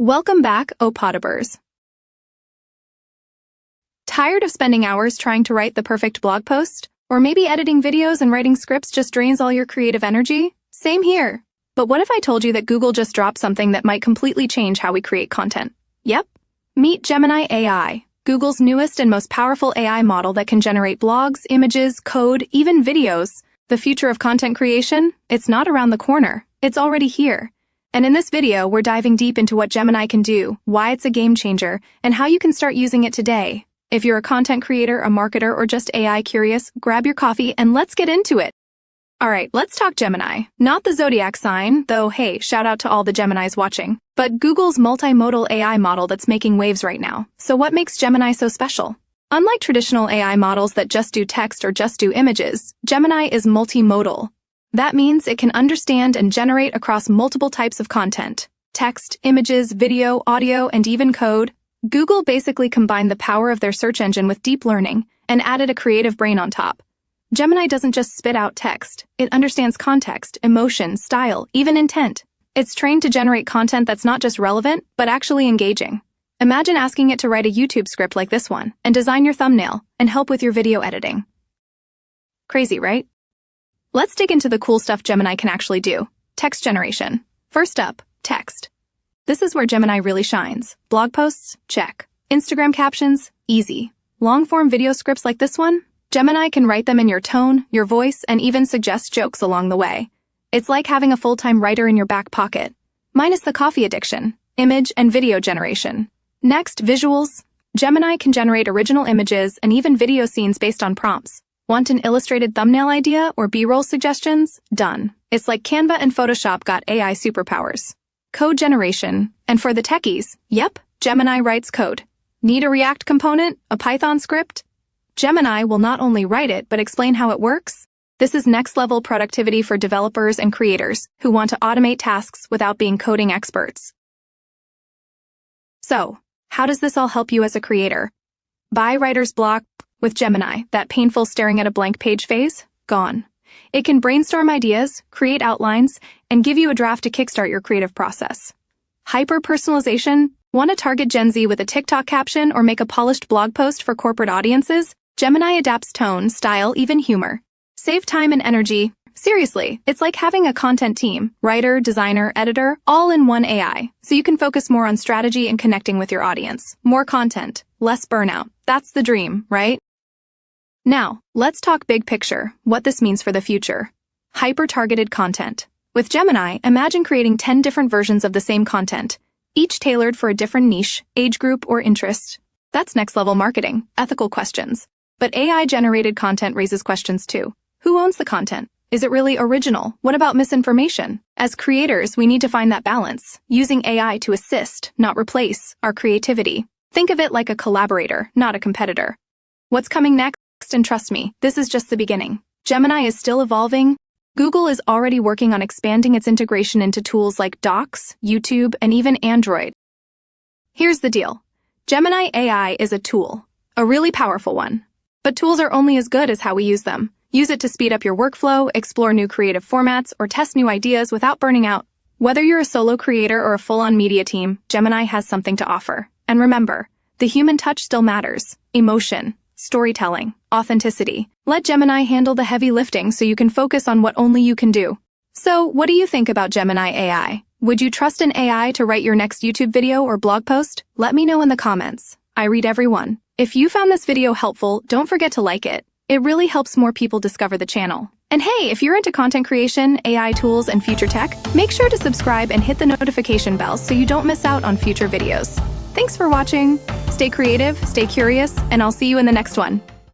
Welcome back, Opodibers. Tired of spending hours trying to write the perfect blog post? Or maybe editing videos and writing scripts just drains all your creative energy? Same here. But what if I told you that Google just dropped something that might completely change how we create content? Yep. Meet Gemini AI, Google's newest and most powerful AI model that can generate blogs, images, code, even videos. The future of content creation? It's not around the corner. It's already here. And in this video, we're diving deep into what Gemini can do, why it's a game changer, and how you can start using it today. If you're a content creator, a marketer, or just AI curious, grab your coffee and let's get into it. Alright, let's talk Gemini. Not the zodiac sign, though hey, shout out to all the Geminis watching, but Google's multimodal AI model that's making waves right now. So what makes Gemini so special? Unlike traditional AI models that just do text or just do images, Gemini is multimodal. That means it can understand and generate across multiple types of content: text, images, video, audio, and even code. Google basically combined the power of their search engine with deep learning and added a creative brain on top. Gemini doesn't just spit out text. It understands context, emotion, style, even intent. It's trained to generate content that's not just relevant, but actually engaging. Imagine asking it to write a YouTube script like this one, and design your thumbnail, and help with your video editing. Crazy, right? Let's dig into the cool stuff Gemini can actually do. Text generation. First up, text. This is where Gemini really shines. Blog posts? Check. Instagram captions? Easy. Long-form video scripts like this one? Gemini can write them in your tone, your voice, and even suggest jokes along the way. It's like having a full-time writer in your back pocket. Minus the coffee addiction. Image and video generation. Next, visuals. Gemini can generate original images and even video scenes based on prompts. Want an illustrated thumbnail idea or B-roll suggestions? Done. It's like Canva and Photoshop got AI superpowers. Code generation. And for the techies, yep, Gemini writes code. Need a React component? A Python script? Gemini will not only write it, but explain how it works. This is next-level productivity for developers and creators who want to automate tasks without being coding experts. So, how does this all help you as a creator? Buy writer's block. With Gemini, that painful staring at a blank page phase? Gone. It can brainstorm ideas, create outlines, and give you a draft to kickstart your creative process. Hyper-personalization? Want to target Gen Z with a TikTok caption or make a polished blog post for corporate audiences? Gemini adapts tone, style, even humor. Save time and energy. Seriously, it's like having a content team, writer, designer, editor, all in one AI, so you can focus more on strategy and connecting with your audience. More content, less burnout. That's the dream, right? Now, let's talk big picture, what this means for the future. Hyper-targeted content. With Gemini, imagine creating 10 different versions of the same content, each tailored for a different niche, age group, or interest. That's next-level marketing, ethical questions. But AI-generated content raises questions too. Who owns the content? Is it really original? What about misinformation? As creators, we need to find that balance, using AI to assist, not replace, our creativity. Think of it like a collaborator, not a competitor. What's coming next? And trust me, this is just the beginning. Gemini is still evolving. Google is already working on expanding its integration into tools like Docs, YouTube, and even Android. Here's the deal. Gemini AI is a tool, a really powerful one. But tools are only as good as how we use them. Use it to speed up your workflow, explore new creative formats, or test new ideas without burning out. Whether you're a solo creator or a full-on media team, Gemini has something to offer. And remember, the human touch still matters. Emotion, storytelling, authenticity. Let Gemini handle the heavy lifting so you can focus on what only you can do. So, what do you think about Gemini AI? Would you trust an AI to write your next YouTube video or blog post? Let me know in the comments. I read every one. If you found this video helpful, don't forget to like it. It really helps more people discover the channel. And hey, if you're into content creation, AI tools, and future tech, make sure to subscribe and hit the notification bell so you don't miss out on future videos. Thanks for watching. Stay creative, stay curious, and I'll see you in the next one.